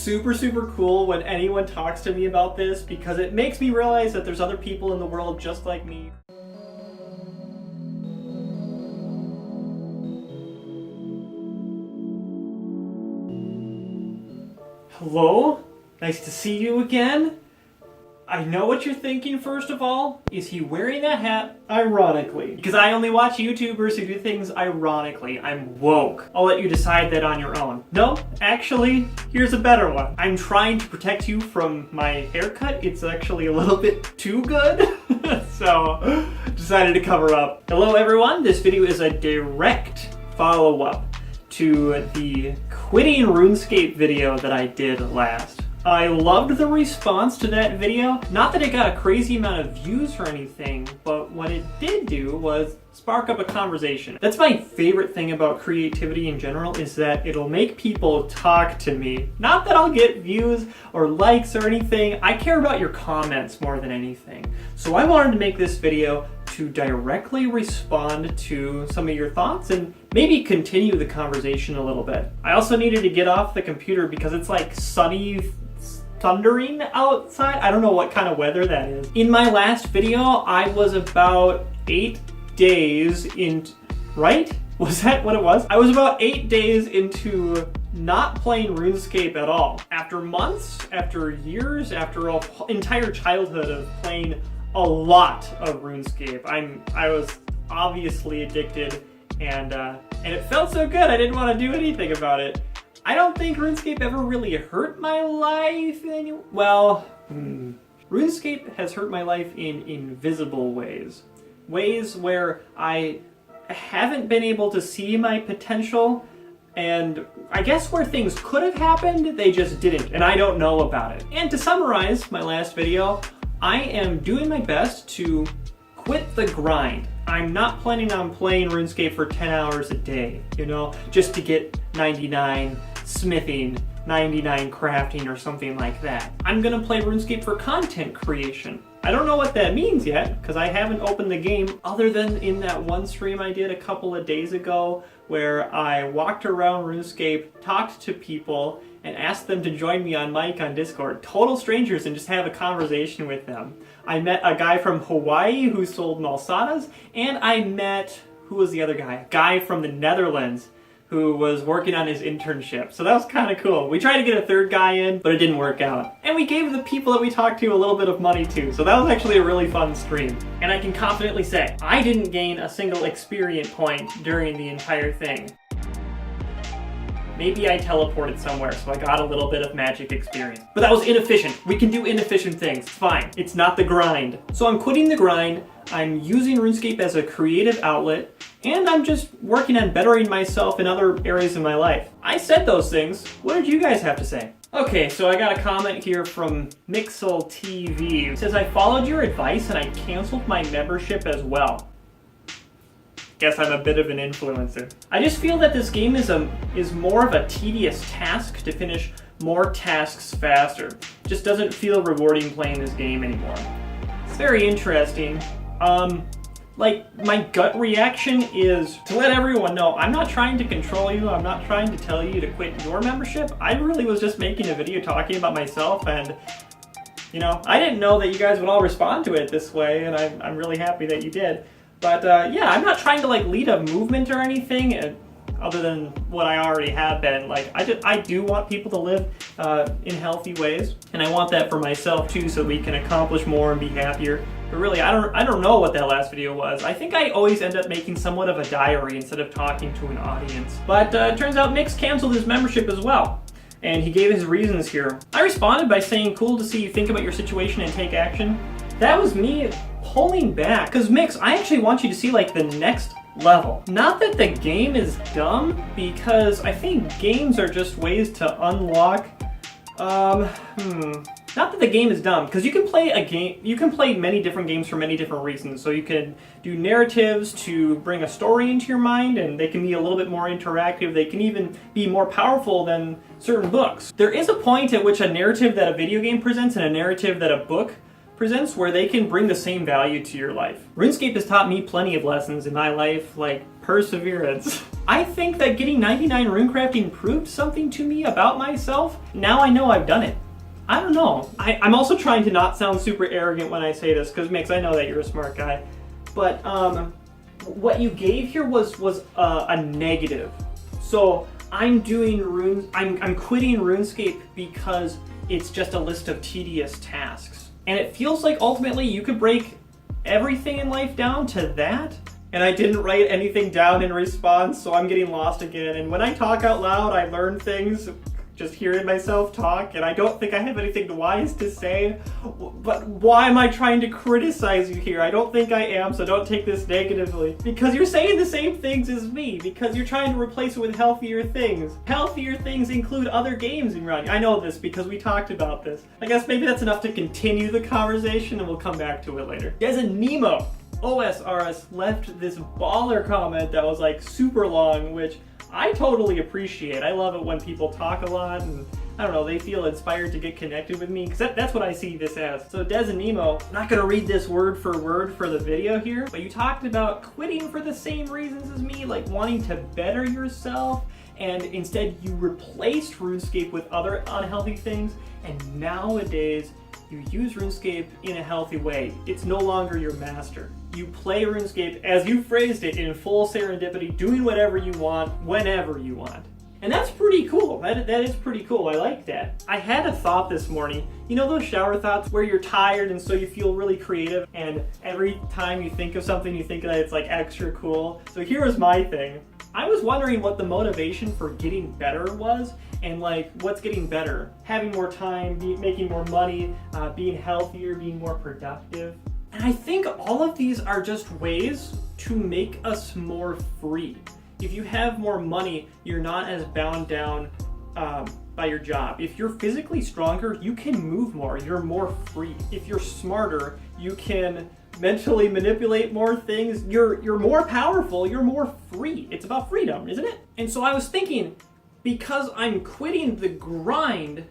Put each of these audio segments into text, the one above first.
super, super cool when anyone talks to me about this because it makes me realize that there's other people in the world just like me. Hello? Nice to see you again. I know what you're thinking first of all. Is he wearing that hat ironically? Because I only watch YouTubers who do things ironically. I'm woke. I'll let you decide that on your own. No, actually, here's a better one. I'm trying to protect you from my haircut. It's actually a little bit too good. So, decided to cover up. Hello everyone, this video is a direct follow-up to the quitting RuneScape video that I did last. I loved the response to that video. Not that it got a crazy amount of views or anything, but what it did do was spark up a conversation. That's my favorite thing about creativity in general, is that it'll make people talk to me. Not that I'll get views or likes or anything. I care about your comments more than anything. So I wanted to make this video to directly respond to some of your thoughts and maybe continue the conversation a little bit. I also needed to get off the computer because it's like sunny, thundering outside. I don't know what kind of weather that is. In my last video, I was about 8 days in, right? Was that what it was? I was about 8 days into not playing RuneScape at all. After months, after years, after an entire childhood of playing a lot of RuneScape. I was obviously addicted, and it felt so good I didn't want to do anything about it. I don't think RuneScape ever really hurt my life RuneScape has hurt my life in invisible ways. Ways where I haven't been able to see my potential, and I guess where things could have happened, they just didn't, and I don't know about it. And to summarize my last video, I am doing my best to quit the grind. I'm not planning on playing RuneScape for 10 hours a day, you know, just to get 99 smithing, 99 crafting, or something like that. I'm gonna play RuneScape for content creation. I don't know what that means yet, because I haven't opened the game other than in that one stream I did a couple of days ago where I walked around RuneScape, talked to people, and asked them to join me on mic on Discord. Total strangers, and just have a conversation with them. I met a guy from Hawaii who sold malsadas, and I met, who was the other guy? A guy from the Netherlands who was working on his internship. So that was kind of cool. We tried to get a third guy in, but it didn't work out. And we gave the people that we talked to a little bit of money too, so that was actually a really fun stream. And I can confidently say, I didn't gain a single experience point during the entire thing. Maybe I teleported somewhere, so I got a little bit of magic experience. But that was inefficient. We can do inefficient things, it's fine. It's not the grind. So I'm quitting the grind, I'm using RuneScape as a creative outlet, and I'm just working on bettering myself in other areas of my life. I said those things. What did you guys have to say? Okay, so I got a comment here from Mixel TV. It says, I followed your advice and I canceled my membership as well. Guess I'm a bit of an influencer. I just feel that this game is more of a tedious task to finish more tasks faster. Just doesn't feel rewarding playing this game anymore. It's very interesting. Like, my gut reaction is to let everyone know, I'm not trying to control you, I'm not trying to tell you to quit your membership. I really was just making a video talking about myself, and you know, I didn't know that you guys would all respond to it this way, and I'm really happy that you did. But yeah, I'm not trying to like lead a movement or anything, other than what I already have been. Like, I do want people to live in healthy ways, and I want that for myself too, so we can accomplish more and be happier. But really, I don't know what that last video was. I think I always end up making somewhat of a diary instead of talking to an audience. But it turns out Mix canceled his membership as well, and he gave his reasons here. I responded by saying, cool to see you think about your situation and take action. That was me pulling back, because Mix, I actually want you to see like the next level. Not that the game is dumb, because I think games are just ways to unlock, not that the game is dumb, because you can play a game, you can play many different games for many different reasons. So you can do narratives to bring a story into your mind, and they can be a little bit more interactive. They can even be more powerful than certain books. There is a point at which a narrative that a video game presents and a narrative that a book presents where they can bring the same value to your life. RuneScape has taught me plenty of lessons in my life, like perseverance. I think that getting 99 runecrafting proved something to me about myself. Now I know I've done it. I don't know. I'm also trying to not sound super arrogant when I say this, because Mix, I know that you're a smart guy. But what you gave here was a negative. So I'm quitting RuneScape because it's just a list of tedious tasks. And it feels like ultimately you could break everything in life down to that. And I didn't write anything down in response, so I'm getting lost again. And when I talk out loud, I learn things just hearing myself talk, and I don't think I have anything wise to say. But why am I trying to criticize you here? I don't think I am, so don't take this negatively. Because you're saying the same things as me, because you're trying to replace it with healthier things. Healthier things include other games in running. I know this because we talked about this. I guess maybe that's enough to continue the conversation, and we'll come back to it later. There's a Nemo. OSRS left this baller comment that was like super long, which I totally appreciate. I love it when people talk a lot and I don't know, they feel inspired to get connected with me, because that's what I see this as. So Des and Nemo, I'm not gonna read this word for the video here, but you talked about quitting for the same reasons as me, like wanting to better yourself, and instead you replaced RuneScape with other unhealthy things, and nowadays you use RuneScape in a healthy way. It's no longer your master. You play RuneScape, as you phrased it, in full serendipity, doing whatever you want, whenever you want. And that's pretty cool. That is pretty cool. I like that. I had a thought this morning. You know those shower thoughts where you're tired and so you feel really creative, and every time you think of something, you think that it's like extra cool? So here was my thing. I was wondering what the motivation for getting better was, and like what's getting better? Having more time, making more money, being healthier, being more productive. And I think all of these are just ways to make us more free. If you have more money, you're not as bound down by your job. If you're physically stronger, you can move more. You're more free. If you're smarter, you can mentally manipulate more things. You're more powerful. You're more free. It's about freedom, isn't it? And so I was thinking, because I'm quitting the grind,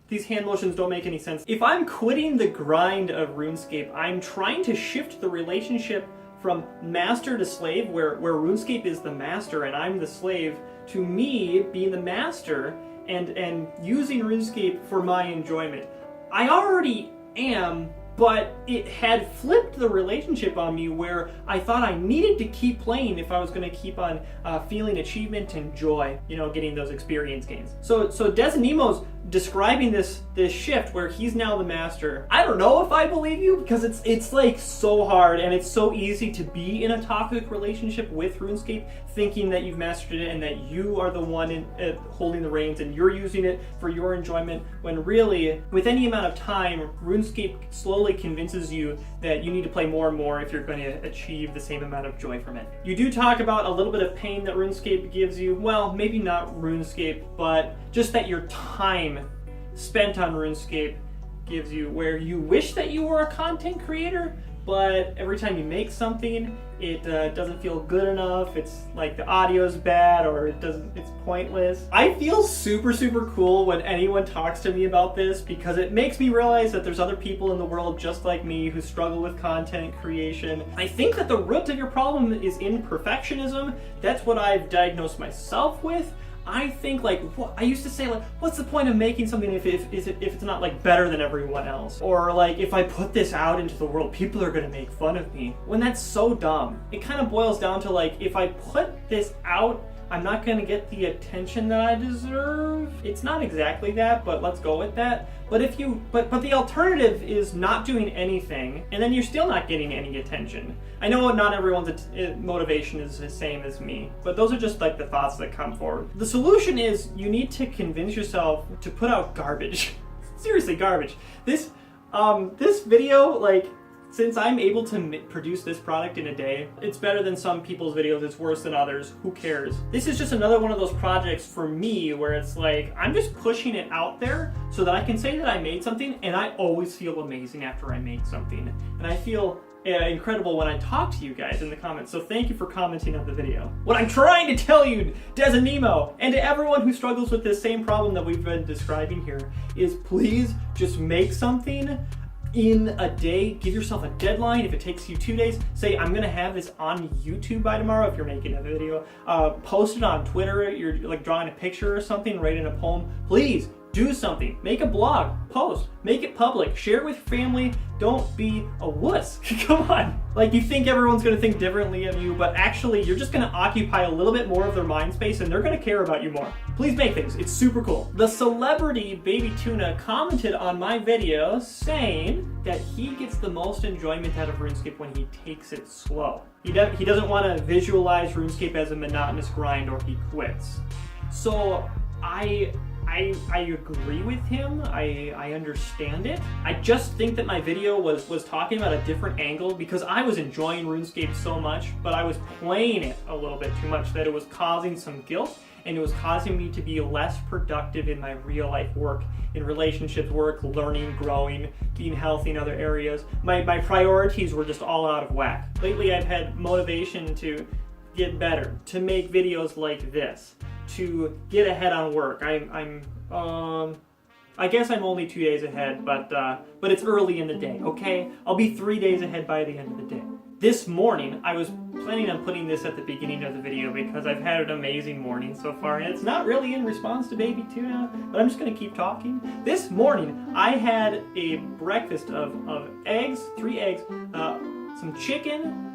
these hand motions don't make any sense. If I'm quitting the grind of RuneScape, I'm trying to shift the relationship from master to slave, where RuneScape is the master and I'm the slave, to me being the master and using RuneScape for my enjoyment. I already am, but it had flipped the relationship on me where I thought I needed to keep playing if I was going to keep on feeling achievement and joy, you know, getting those experience gains. So Des and Nemo's describing this shift where he's now the master. I don't know if I believe you, because it's like so hard and it's so easy to be in a toxic relationship with RuneScape, thinking that you've mastered it and that you are the one holding the reins and you're using it for your enjoyment, when really, with any amount of time, RuneScape slowly convinces you that you need to play more and more if you're going to achieve the same amount of joy from it. You do talk about a little bit of pain that RuneScape gives you. Well, maybe not RuneScape, but just that your time spent on RuneScape gives you, where you wish that you were a content creator, but every time you make something, it doesn't feel good enough. It's like the audio's bad, or it's pointless. I feel super cool when anyone talks to me about this, because it makes me realize that there's other people in the world just like me who struggle with content creation. I think that the root of your problem is in perfectionism. That's what I've diagnosed myself with. I think, like, I used to say, like, what's the point of making something if it's not, like, better than everyone else? Or, like, if I put this out into the world, people are gonna make fun of me. When that's so dumb. It kind of boils down to, like, if I put this out, I'm not gonna get the attention that I deserve. It's not exactly that, but let's go with that. But but the alternative is not doing anything, and then you're still not getting any attention. I know not everyone's motivation is the same as me, but those are just like the thoughts that come forward. The solution is you need to convince yourself to put out garbage. Seriously, garbage. This video, like, since I'm able to produce this product in a day, it's better than some people's videos, it's worse than others, who cares? This is just another one of those projects for me where it's like, I'm just pushing it out there so that I can say that I made something, and I always feel amazing after I make something. And I feel incredible when I talk to you guys in the comments, so thank you for commenting on the video. What I'm trying to tell you, Des and Nemo, and to everyone who struggles with this same problem that we've been describing here, is please just make something. in a day. Give yourself a deadline. If it takes you 2 days, say I'm gonna have this on YouTube by tomorrow if you're making a video. Post it on Twitter, you're like drawing a picture or something, writing a poem. Please do something. Make a blog, post, make it public, share it with family. Don't be a wuss. Come on. Like, you think everyone's gonna think differently of you, but actually you're just gonna occupy a little bit more of their mind space and they're gonna care about you more. Please make things. It's super cool. The celebrity Baby Tuna commented on my video saying that he gets the most enjoyment out of RuneScape when he takes it slow. He doesn't want to visualize RuneScape as a monotonous grind or he quits. So I agree with him. I understand it. I just think that my video was talking about a different angle because I was enjoying RuneScape so much, but I was playing it a little bit too much that it was causing some guilt and it was causing me to be less productive in my real life work, in relationships, work, learning, growing, being healthy in other areas. My priorities were just all out of whack. Lately I've had motivation to get better, to make videos like this, to get ahead on work. I guess I'm only 2 days ahead, but it's early in the day, okay? I'll be 3 days ahead by the end of the day. This morning, I was planning on putting this at the beginning of the video because I've had an amazing morning so far, and it's not really in response to Baby Tuna, but I'm just gonna keep talking. This morning, I had a breakfast of eggs, 3 eggs, some chicken,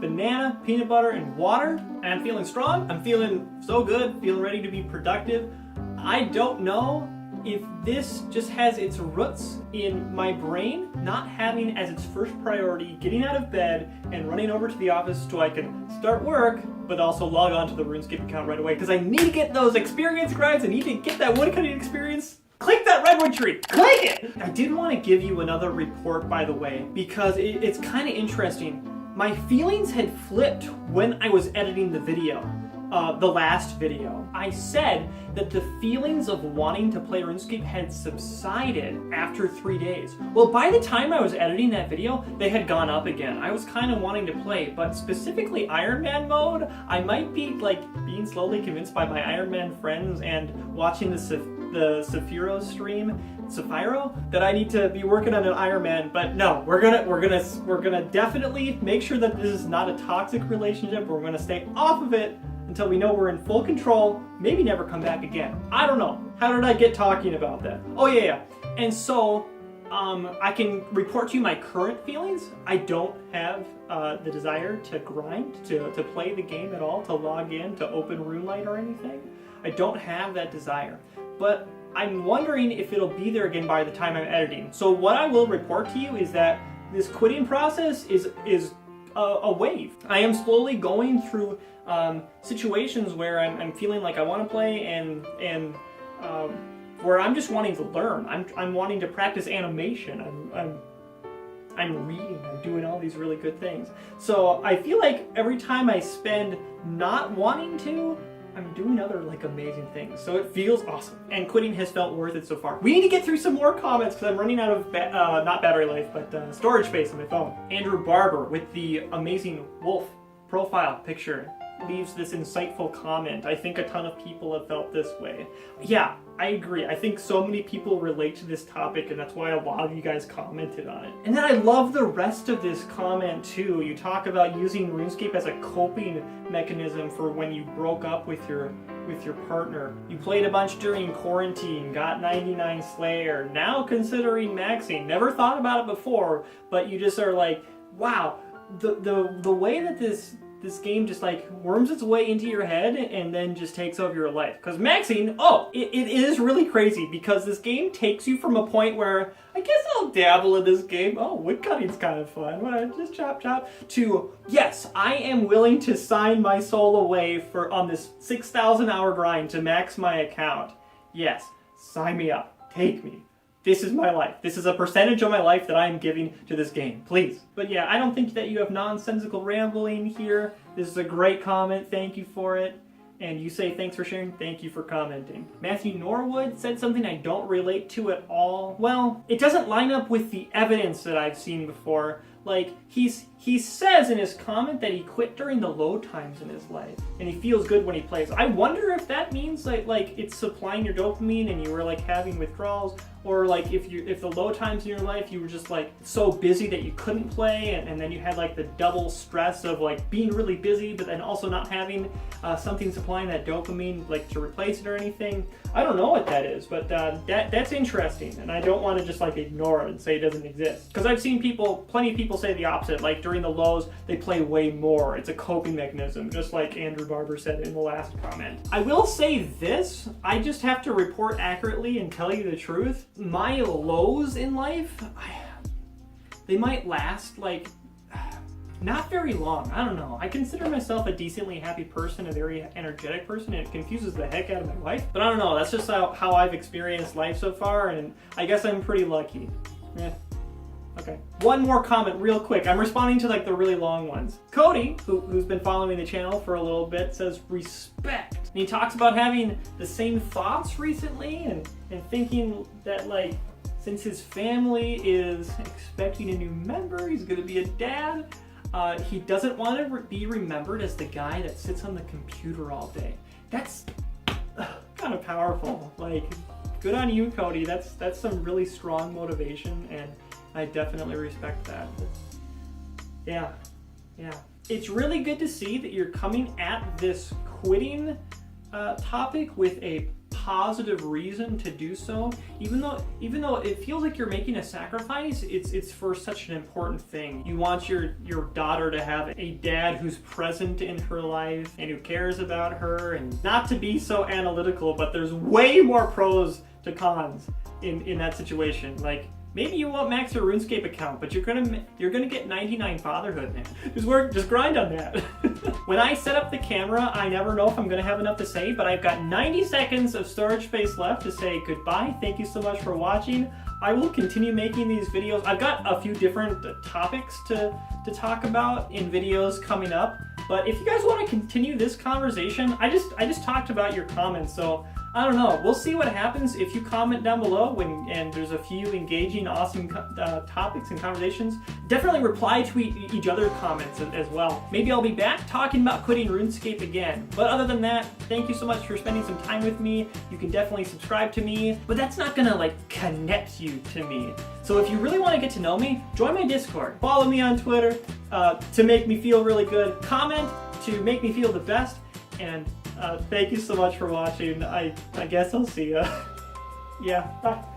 banana, peanut butter, and water, and I'm feeling strong. I'm feeling so good, feeling ready to be productive. I don't know if this just has its roots in my brain not having as its first priority getting out of bed and running over to the office so I can start work, but also log on to the RuneScape account right away because I need to get those experience grinds. I need to get that woodcutting experience. Click that redwood tree! Click it! I did want to give you another report, by the way, because it's kind of interesting. My feelings had flipped when I was editing the video, the last video. I said that the feelings of wanting to play RuneScape had subsided after 3 days. Well, by the time I was editing that video, they had gone up again. I was kind of wanting to play, but specifically Iron Man mode, I might be like being slowly convinced by my Iron Man friends and watching the Saphiro stream, Saphiro, that I need to be working on an Iron Man. But no, we're gonna definitely make sure that this is not a toxic relationship. We're gonna stay off of it until we know we're in full control, maybe never come back again. I don't know. How did I get talking about that? Oh yeah. And so, I can report to you my current feelings. I don't have the desire to grind, to play the game at all, to log in, to open RuneLight or anything. I don't have that desire. But I'm wondering if it'll be there again by the time I'm editing. So what I will report to you is that this quitting process is a wave. I am slowly going through situations where I'm feeling like I want to play and where I'm just wanting to learn. I'm wanting to practice animation. I'm reading. I'm doing all these really good things. So I feel like every time I spend not wanting to, I'm doing other like amazing things. So it feels awesome. And quitting has felt worth it so far. We need to get through some more comments because I'm running out of, not battery life, but storage space on my phone. Andrew Barber with the amazing wolf profile picture leaves this insightful comment. I think a ton of people have felt this way. Yeah, I agree. I think so many people relate to this topic and that's why a lot of you guys commented on it. And then I love the rest of this comment too. You talk about using RuneScape as a coping mechanism for when you broke up with your partner. You played a bunch during quarantine, got 99 Slayer, now considering maxing. Never thought about it before, but you just are like, wow, the way that this game just like worms its way into your head and then just takes over your life. Because maxing, it is really crazy because this game takes you from a point where I guess I'll dabble in this game. Oh, woodcutting's kind of fun. Well, just chop chop. To yes, I am willing to sign my soul away on this 6,000 hour grind to max my account. Yes, sign me up. Take me. This is my life. This is a percentage of my life that I am giving to this game. Please. But yeah, I don't think that you have nonsensical rambling here. This is a great comment. Thank you for it. And you say thanks for sharing. Thank you for commenting. Matthew Norwood said something I don't relate to at all. Well, it doesn't line up with the evidence that I've seen before, Like, he says in his comment that he quit during the low times in his life, and he feels good when he plays. I wonder if that means like it's supplying your dopamine and you were like having withdrawals, or like if the low times in your life you were just like so busy that you couldn't play, and then you had like the double stress of like being really busy but then also not having something supplying that dopamine like to replace it or anything. I don't know what that is, but that's interesting, and I don't want to just like ignore it and say it doesn't exist, because I've seen plenty of people say the opposite. Like during the lows they play way more. It's a coping mechanism, just like Andrew Barber said in the last comment. I will say this, I just have to report accurately and tell you the truth. My lows in life, they might last like not very long. I don't know. I consider myself a decently happy person, a very energetic person, and it confuses the heck out of my wife. But I don't know. That's just how I've experienced life so far, and I guess I'm pretty lucky. Yeah. Okay. One more comment real quick. I'm responding to like the really long ones. Cody, who's been following the channel for a little bit, says respect. And he talks about having the same thoughts recently and thinking that like since his family is expecting a new member, he's going to be a dad. He doesn't want to be remembered as the guy that sits on the computer all day. That's kind of powerful. Like, good on you, Cody. That's some really strong motivation, and I definitely respect that. Yeah. It's really good to see that you're coming at this quitting topic with a positive reason to do so, even though it feels like you're making a sacrifice. It's for such an important thing. You want your daughter to have a dad who's present in her life and who cares about her, and not to be so analytical, but there's way more pros to cons in that situation. Like, maybe you won't max your Runescape account, but you're gonna get 99 fatherhood, man. Just grind on that. When I set up the camera, I never know if I'm gonna have enough to say, but I've got 90 seconds of storage space left to say goodbye. Thank you so much for watching. I will continue making these videos. I've got a few different topics to talk about in videos coming up, but if you guys want to continue this conversation, I just talked about your comments, so I don't know. We'll see what happens if you comment down below and there's a few engaging, awesome topics and conversations. Definitely reply to each other's comments as well. Maybe I'll be back talking about quitting RuneScape again. But other than that, thank you so much for spending some time with me. You can definitely subscribe to me, but that's not gonna like connect you to me. So if you really want to get to know me, join my Discord. Follow me on Twitter to make me feel really good. Comment to make me feel the best. And thank you so much for watching. I guess I'll see ya. Yeah, bye.